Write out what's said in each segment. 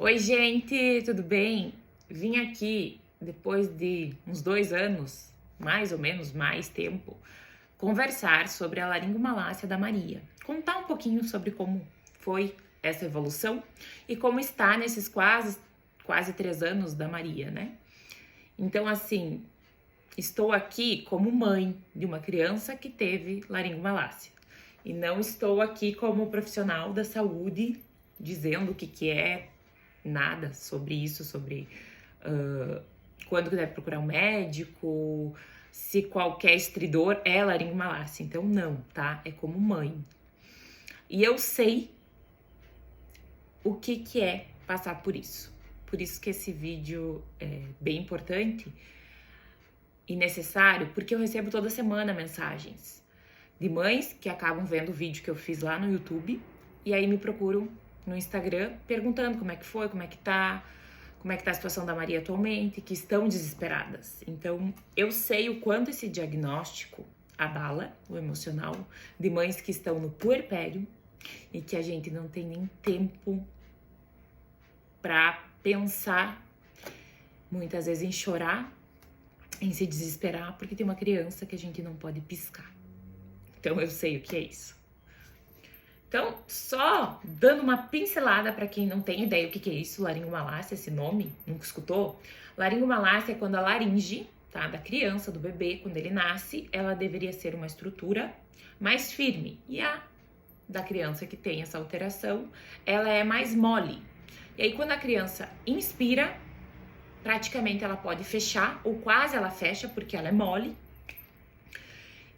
Oi, gente, tudo bem? Vim aqui depois de uns 2 anos, mais ou menos, mais tempo, conversar sobre a laringomalácia da Maria. Contar um pouquinho sobre como foi essa evolução e como está nesses quase 3 anos da Maria, né? Então, assim, estou aqui como mãe de uma criança que teve laringomalácia. E não estou aqui como profissional da saúde dizendo o que é nada sobre isso, sobre quando que deve procurar um médico, se qualquer estridor é laringomalácia. Então, não, tá? É como mãe. E eu sei o que é passar por isso. Por isso que esse vídeo é bem importante e necessário, porque eu recebo toda semana mensagens de mães que acabam vendo o vídeo que eu fiz lá no YouTube e aí me procuram no Instagram perguntando como é que foi, como é que tá a situação da Maria atualmente, que estão desesperadas. Então, eu sei o quanto esse diagnóstico abala o emocional de mães que estão no puerpério e que a gente não tem nem tempo para pensar, muitas vezes em chorar, em se desesperar, porque tem uma criança que a gente não pode piscar. Então, eu sei o que é isso. Então, só dando uma pincelada para quem não tem ideia o que é isso, laringomalácia, esse nome, nunca escutou? Laringomalácia é quando a laringe, tá, da criança, do bebê, quando ele nasce, ela deveria ser uma estrutura mais firme. E a da criança que tem essa alteração, ela é mais mole. E aí, quando a criança inspira, praticamente ela pode fechar, ou quase ela fecha, porque ela é mole.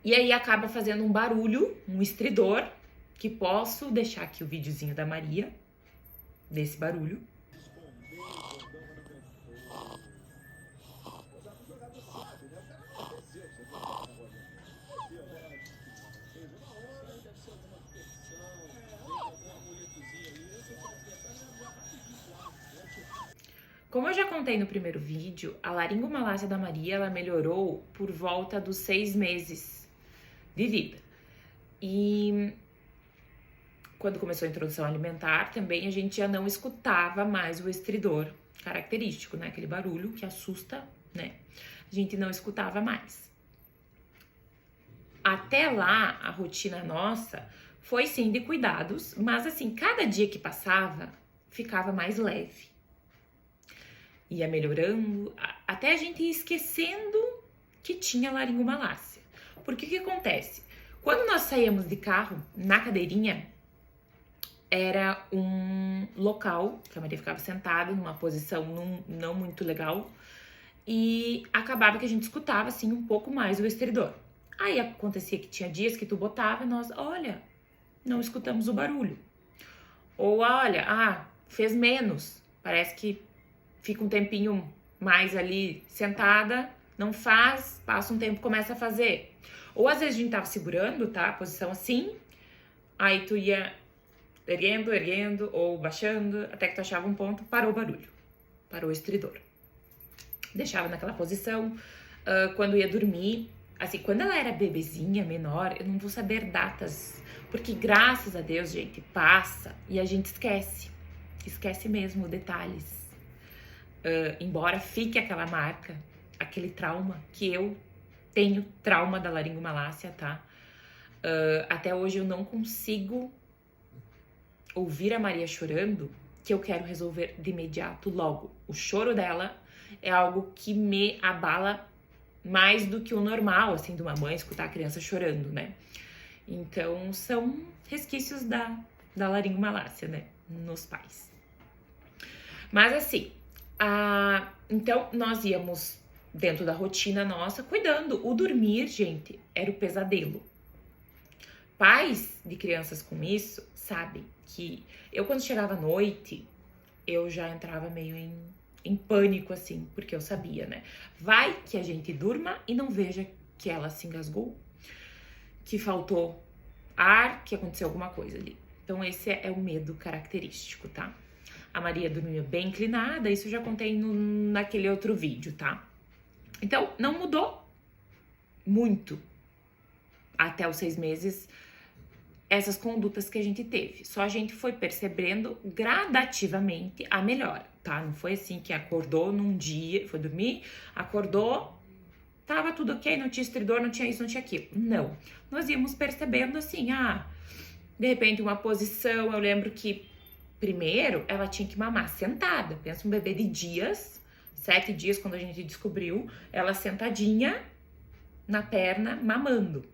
E aí acaba fazendo um barulho, um estridor, que posso deixar aqui o videozinho da Maria, desse barulho. Como eu já contei no primeiro vídeo, a laringomalácia da Maria, ela melhorou por volta dos 6 meses de vida. E quando começou a introdução alimentar, também a gente já não escutava mais o estridor característico, né? Aquele barulho que assusta, né? A gente não escutava mais. Até lá, a rotina nossa foi sim de cuidados, mas assim, cada dia que passava, ficava mais leve. Ia melhorando, até a gente ia esquecendo que tinha laringomalácia. Porque o que acontece? Quando nós saíamos de carro, na cadeirinha, era um local que a Maria ficava sentada numa posição não muito legal e acabava que a gente escutava assim um pouco mais o estridor. Aí acontecia que tinha dias que tu botava e nós, olha, não escutamos o barulho. Ou olha, fez menos, parece que fica um tempinho mais ali sentada, não faz, passa um tempo, começa a fazer. Ou às vezes a gente tava segurando, tá, a posição assim, aí tu ia erguendo, ou baixando, até que tu achava um ponto, parou o barulho, parou o estridor. Deixava naquela posição, quando ia dormir, assim, quando ela era bebezinha, menor, eu não vou saber datas, porque graças a Deus, gente, passa e a gente esquece mesmo detalhes. Embora fique aquela marca, aquele trauma, que eu tenho trauma da laringomalácia, tá? Até hoje eu não consigo ouvir a Maria chorando, que eu quero resolver de imediato, logo. O choro dela é algo que me abala mais do que o normal, assim, de uma mãe escutar a criança chorando, né? Então, são resquícios da laringomalácia, né? Nos pais. Mas, assim, então, nós íamos dentro da rotina nossa, cuidando. O dormir, gente, era o pesadelo. Pais de crianças com isso sabem que eu, quando chegava à noite, eu já entrava meio em pânico, assim, porque eu sabia, né? Vai que a gente durma e não veja que ela se engasgou, que faltou ar, que aconteceu alguma coisa ali. Então, esse é o medo característico, tá? A Maria dormia bem inclinada, isso eu já contei naquele outro vídeo, tá? Então, não mudou muito até os 6 meses essas condutas que a gente teve. Só a gente foi percebendo gradativamente a melhora, tá? Não foi assim que acordou num dia, foi dormir, acordou, tava tudo ok, não tinha estridor, não tinha isso, não tinha aquilo. Não. Nós íamos percebendo assim, de repente uma posição, eu lembro que primeiro ela tinha que mamar sentada. Pensa um bebê de dias, 7 dias quando a gente descobriu, ela sentadinha na perna, mamando.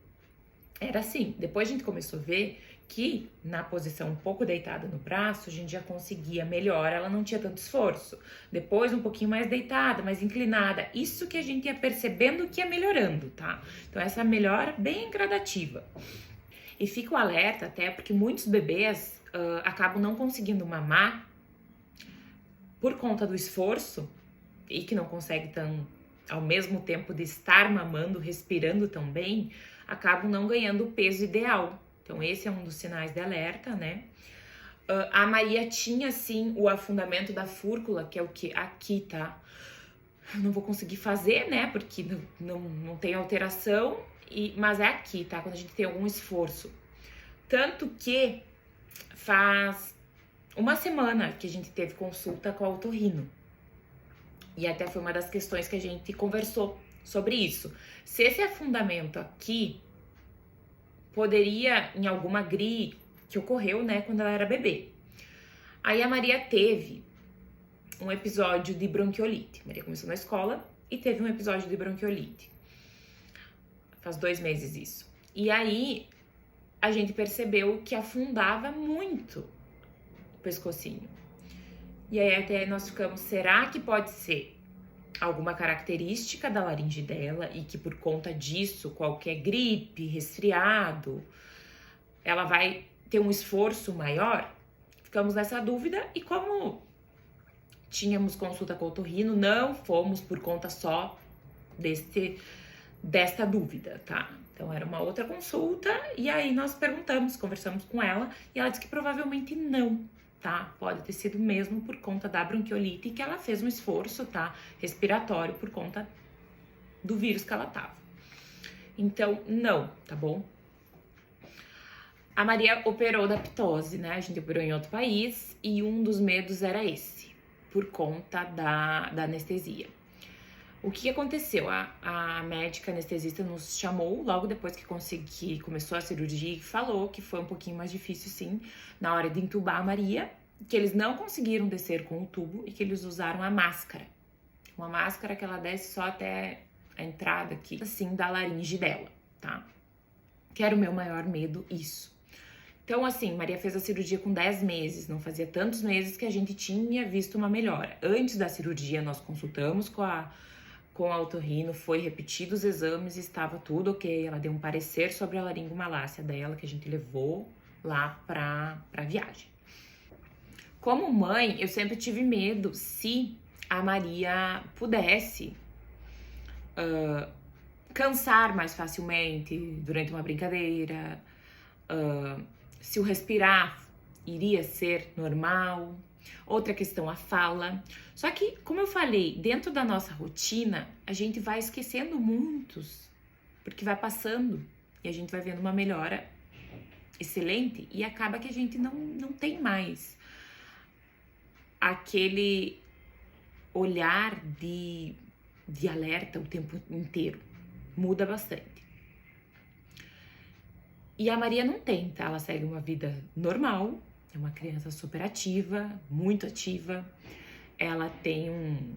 Era assim. Depois a gente começou a ver que na posição um pouco deitada no braço, a gente já conseguia melhor, ela não tinha tanto esforço. Depois um pouquinho mais deitada, mais inclinada. Isso que a gente ia percebendo que ia melhorando, tá? Então essa melhora bem gradativa. E fica o alerta até porque muitos bebês acabam não conseguindo mamar por conta do esforço e que não consegue ao mesmo tempo de estar mamando, respirando tão bem, acabam não ganhando o peso ideal. Então esse é um dos sinais de alerta, né? A Maria tinha sim o afundamento da fúrcula, que é o que aqui, tá? Não vou conseguir fazer, né? Porque não tem alteração, mas é aqui, tá? Quando a gente tem algum esforço. Tanto que faz uma semana que a gente teve consulta com a otorrino. E até foi uma das questões que a gente conversou sobre isso. Se esse afundamento aqui poderia, em alguma GRI que ocorreu, né, quando ela era bebê. Aí a Maria teve um episódio de bronquiolite. A Maria começou na escola e teve um episódio de bronquiolite. Faz 2 meses isso. E aí a gente percebeu que afundava muito o pescocinho. E aí até nós ficamos, será que pode ser alguma característica da laringe dela e que por conta disso, qualquer gripe, resfriado, ela vai ter um esforço maior? Ficamos nessa dúvida e como tínhamos consulta com o otorrino, não fomos por conta só desta dúvida, tá? Então era uma outra consulta e aí nós conversamos com ela e ela disse que provavelmente não, tá? Pode ter sido mesmo por conta da bronquiolite que ela fez um esforço, tá? Respiratório por conta do vírus que ela tava. Então, não, tá bom? A Maria operou da ptose, né? A gente operou em outro país e um dos medos era esse, por conta da anestesia. O que aconteceu? A médica anestesista nos chamou logo depois que começou a cirurgia e falou que foi um pouquinho mais difícil, sim, na hora de entubar a Maria, que eles não conseguiram descer com o tubo e que eles usaram a máscara. Uma máscara que ela desce só até a entrada aqui, assim, da laringe dela, tá? Que era o meu maior medo, isso. Então, assim, Maria fez a cirurgia com 10 meses, não fazia tantos meses que a gente tinha visto uma melhora. Antes da cirurgia, nós consultamos com a otorrino, foi repetido os exames e estava tudo ok. Ela deu um parecer sobre a laringomalácia dela, que a gente levou lá pra viagem. Como mãe, eu sempre tive medo se a Maria pudesse cansar mais facilmente durante uma brincadeira, se o respirar iria ser normal. Outra questão, a fala. Só que, como eu falei, dentro da nossa rotina, a gente vai esquecendo muitos, porque vai passando e a gente vai vendo uma melhora excelente e acaba que a gente não tem mais aquele olhar de alerta o tempo inteiro. Muda bastante. E a Maria não tem, tá? Ela segue uma vida normal, é uma criança super ativa, muito ativa. Ela tem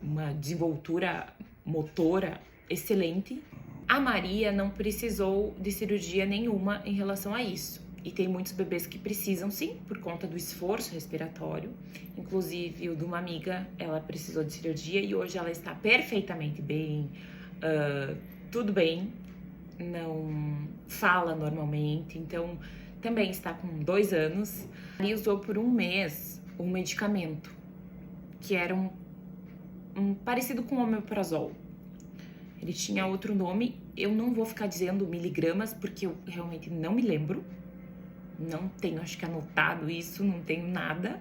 uma desenvoltura motora excelente. A Maria não precisou de cirurgia nenhuma em relação a isso. E tem muitos bebês que precisam, sim, por conta do esforço respiratório. Inclusive, o de uma amiga, ela precisou de cirurgia e hoje ela está perfeitamente bem, tudo bem, não fala normalmente, então também está com 2 anos. E usou por 1 mês um medicamento que era um parecido com o omeprazol. Ele tinha outro nome, eu não vou ficar dizendo miligramas porque eu realmente não me lembro. Não tenho, acho que anotado isso, não tenho nada.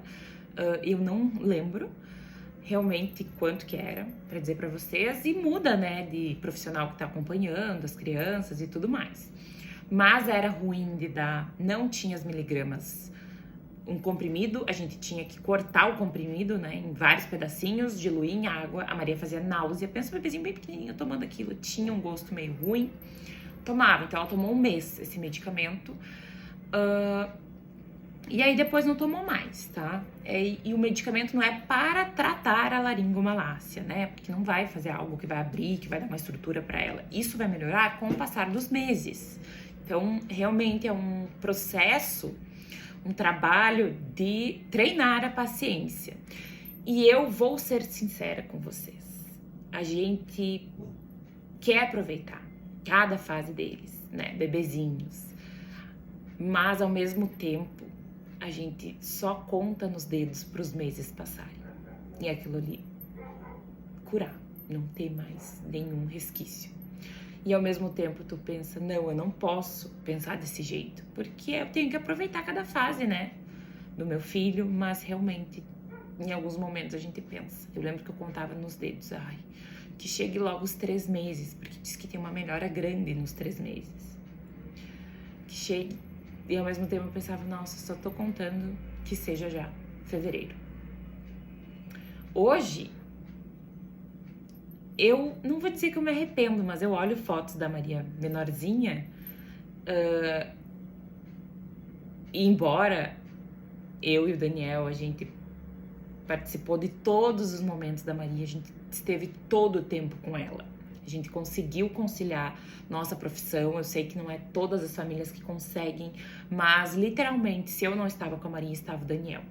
Eu não lembro realmente quanto que era, para dizer para vocês. E muda, né, de profissional que tá acompanhando as crianças e tudo mais. mas era ruim de dar, não tinha as miligramas. Um comprimido, a gente tinha que cortar o comprimido, né, em vários pedacinhos, diluir em água. A Maria fazia náusea, pensa um bebezinho bem pequenininho tomando aquilo, tinha um gosto meio ruim. Tomava, então ela tomou 1 mês esse medicamento. E aí depois não tomou mais, tá? E o medicamento não é para tratar a laringomalácia, né? Porque não vai fazer algo que vai abrir, que vai dar uma estrutura para ela. Isso vai melhorar com o passar dos meses. Então, realmente é um processo, um trabalho de treinar a paciência. E eu vou ser sincera com vocês. A gente quer aproveitar cada fase deles, né? Bebezinhos. Mas, ao mesmo tempo, a gente só conta nos dedos para os meses passarem. E aquilo ali curar, não ter mais nenhum resquício. E ao mesmo tempo tu pensa, não, eu não posso pensar desse jeito, porque eu tenho que aproveitar cada fase, né, do meu filho, mas realmente, em alguns momentos a gente pensa. Eu lembro que eu contava nos dedos, que chegue logo os 3 meses, porque diz que tem uma melhora grande nos 3 meses. Que chegue. E ao mesmo tempo eu pensava, nossa, só tô contando que seja já fevereiro. Hoje, eu não vou dizer que eu me arrependo, mas eu olho fotos da Maria menorzinha, e embora eu e o Daniel, a gente participou de todos os momentos da Maria, a gente esteve todo o tempo com ela. A gente conseguiu conciliar nossa profissão. Eu sei que não é todas as famílias que conseguem, mas literalmente, se eu não estava com a Maria, estava o Daniel.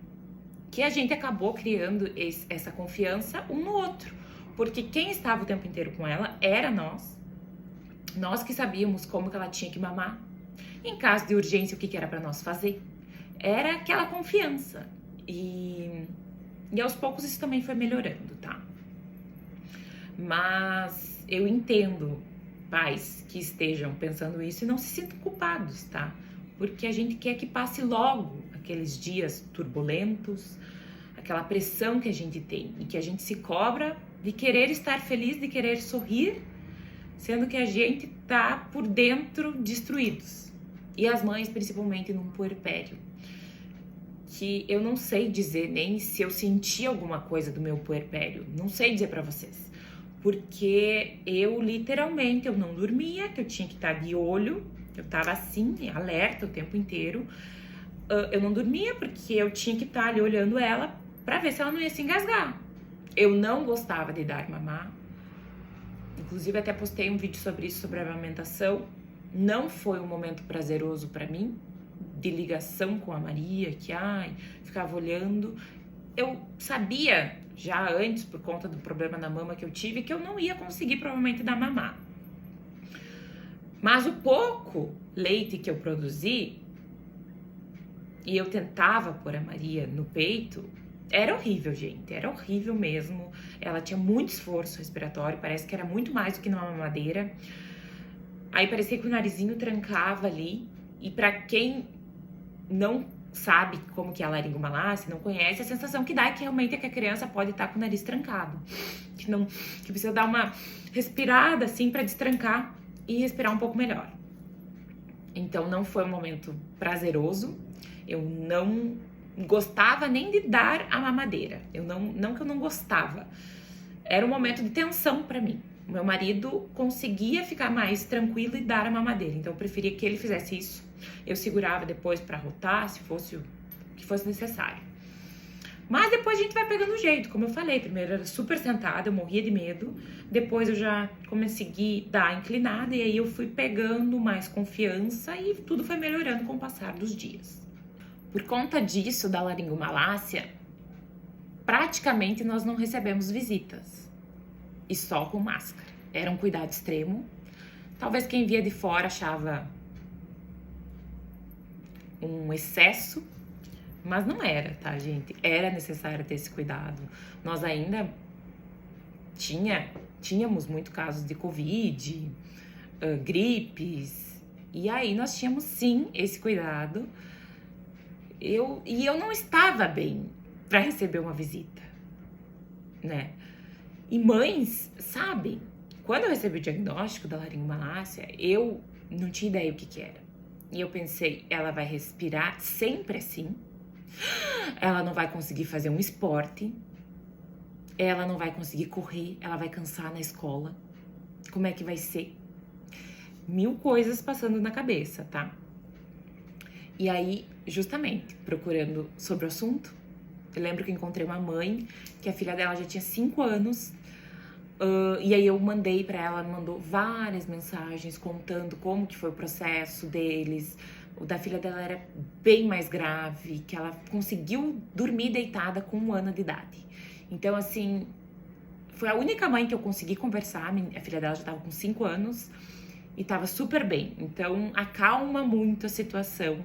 Que a gente acabou criando essa confiança um no outro, porque quem estava o tempo inteiro com ela era nós. Nós que sabíamos como que ela tinha que mamar. Em caso de urgência, o que era para nós fazer. Era aquela confiança. E aos poucos isso também foi melhorando, tá? Mas eu entendo pais que estejam pensando isso e não se sintam culpados, tá? Porque a gente quer que passe logo aqueles dias turbulentos, aquela pressão que a gente tem e que a gente se cobra de querer estar feliz, de querer sorrir, sendo que a gente tá por dentro destruídos. E as mães, principalmente num puerpério, que eu não sei dizer nem se eu senti alguma coisa do meu puerpério, não sei dizer pra vocês. Porque eu literalmente, eu não dormia, que eu tinha que estar de olho, eu tava assim, alerta o tempo inteiro. Eu não dormia porque eu tinha que estar ali olhando ela pra ver se ela não ia se engasgar. Eu não gostava de dar mamar. Inclusive até postei um vídeo sobre isso, sobre a amamentação. Não foi um momento prazeroso pra mim, de ligação com a Maria, que ficava olhando. Eu sabia já antes, por conta do problema na mama que eu tive, que eu não ia conseguir provavelmente dar mamar. Mas o pouco leite que eu produzi, e eu tentava pôr a Maria no peito, era horrível, gente, era horrível mesmo. Ela tinha muito esforço respiratório, parece que era muito mais do que numa mamadeira. Aí parecia que o narizinho trancava ali, e pra quem não sabe como que é a laringomalácia, não conhece, a sensação que dá é que realmente é que a criança pode estar com o nariz trancado, que precisa dar uma respirada assim para destrancar e respirar um pouco melhor. Então não foi um momento prazeroso, eu não gostava nem de dar a mamadeira, não que eu não gostava, era um momento de tensão para mim. O meu marido conseguia ficar mais tranquilo e dar a mamadeira, então eu preferia que ele fizesse isso. Eu segurava depois para rotar, se fosse o que fosse necessário. Mas depois a gente vai pegando o jeito, como eu falei. Primeiro eu era super sentada, eu morria de medo. Depois eu já consegui dar a inclinada e aí eu fui pegando mais confiança e tudo foi melhorando com o passar dos dias. Por conta disso, da laringomalácia, praticamente nós não recebemos visitas. E só com máscara. Era um cuidado extremo. Talvez quem via de fora achava um excesso, mas não era, tá, gente? Era necessário ter esse cuidado. Nós ainda tínhamos muito casos de Covid, gripes, e aí nós tínhamos sim esse cuidado. Eu não estava bem para receber uma visita, né? E mães sabem, quando eu recebi o diagnóstico da laringomalácia, eu não tinha ideia o que era. E eu pensei, ela vai respirar sempre assim? Ela não vai conseguir fazer um esporte? Ela não vai conseguir correr? Ela vai cansar na escola? Como é que vai ser? 1000 coisas passando na cabeça, tá? E aí, justamente, procurando sobre o assunto, eu lembro que encontrei uma mãe, que a filha dela já tinha 5 anos, e aí eu mandei pra ela, mandou várias mensagens contando como que foi o processo deles. O da filha dela era bem mais grave, que ela conseguiu dormir deitada com 1 ano de idade. Então, assim, foi a única mãe que eu consegui conversar, a filha dela já tava com 5 anos e tava super bem. Então, acalma muito a situação.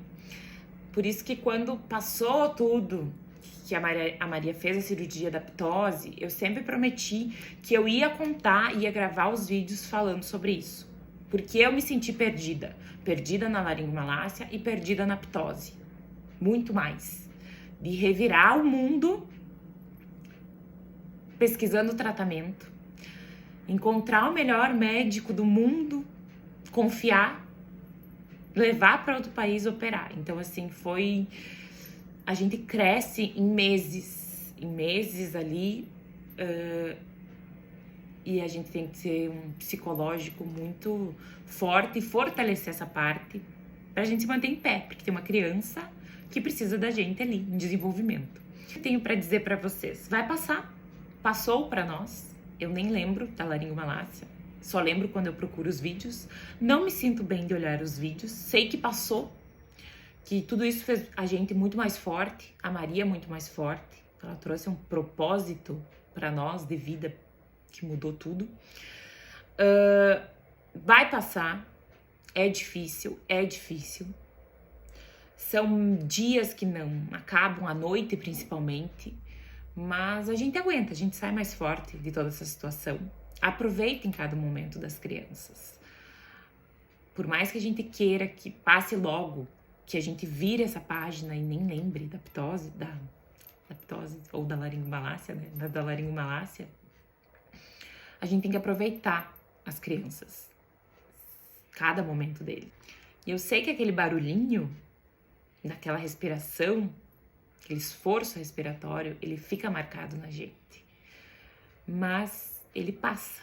Por isso que quando passou tudo, que a Maria fez a cirurgia da ptose, eu sempre prometi que eu ia contar, ia gravar os vídeos falando sobre isso. Porque eu me senti perdida. Perdida na laringomalácia e perdida na ptose. Muito mais. De revirar o mundo pesquisando tratamento. Encontrar o melhor médico do mundo, confiar, levar para outro país operar. Então, assim, foi... A gente cresce em meses ali, e a gente tem que ter um psicológico muito forte e fortalecer essa parte pra gente se manter em pé, porque tem uma criança que precisa da gente ali, em desenvolvimento. O que eu tenho pra dizer pra vocês? Vai passar, passou pra nós, eu nem lembro da laringomalácia, só lembro quando eu procuro os vídeos, não me sinto bem de olhar os vídeos, sei que passou, que tudo isso fez a gente muito mais forte, a Maria muito mais forte, ela trouxe um propósito pra nós de vida que mudou tudo. Vai passar, é difícil. São dias que não acabam, à noite principalmente, mas a gente aguenta, a gente sai mais forte de toda essa situação. Aproveitem cada momento das crianças. Por mais que a gente queira que passe logo, que a gente vire essa página e nem lembre da ptose, da ptose ou da laringomalácia, né? Da laringomalácia, a gente tem que aproveitar as crianças, cada momento dele. E eu sei que aquele barulhinho, daquela respiração, aquele esforço respiratório, ele fica marcado na gente. Mas ele passa.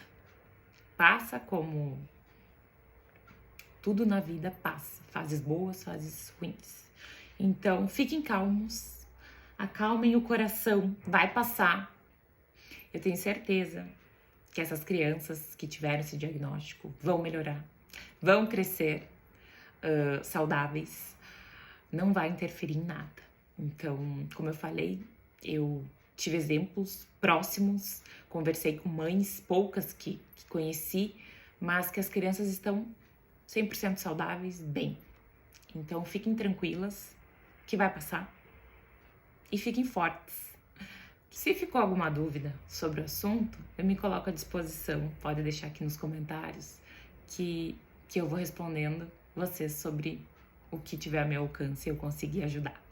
Passa como tudo na vida passa. Fases boas, fases ruins. Então, fiquem calmos. Acalmem o coração. Vai passar. Eu tenho certeza que essas crianças que tiveram esse diagnóstico vão melhorar, vão crescer saudáveis, não vai interferir em nada. Então, como eu falei, eu tive exemplos próximos, conversei com mães, poucas que conheci, mas que as crianças estão 100% saudáveis, bem. Então, fiquem tranquilas, que vai passar, e fiquem fortes. Se ficou alguma dúvida sobre o assunto, eu me coloco à disposição. Pode deixar aqui nos comentários que eu vou respondendo vocês sobre o que tiver a meu alcance e eu conseguir ajudar.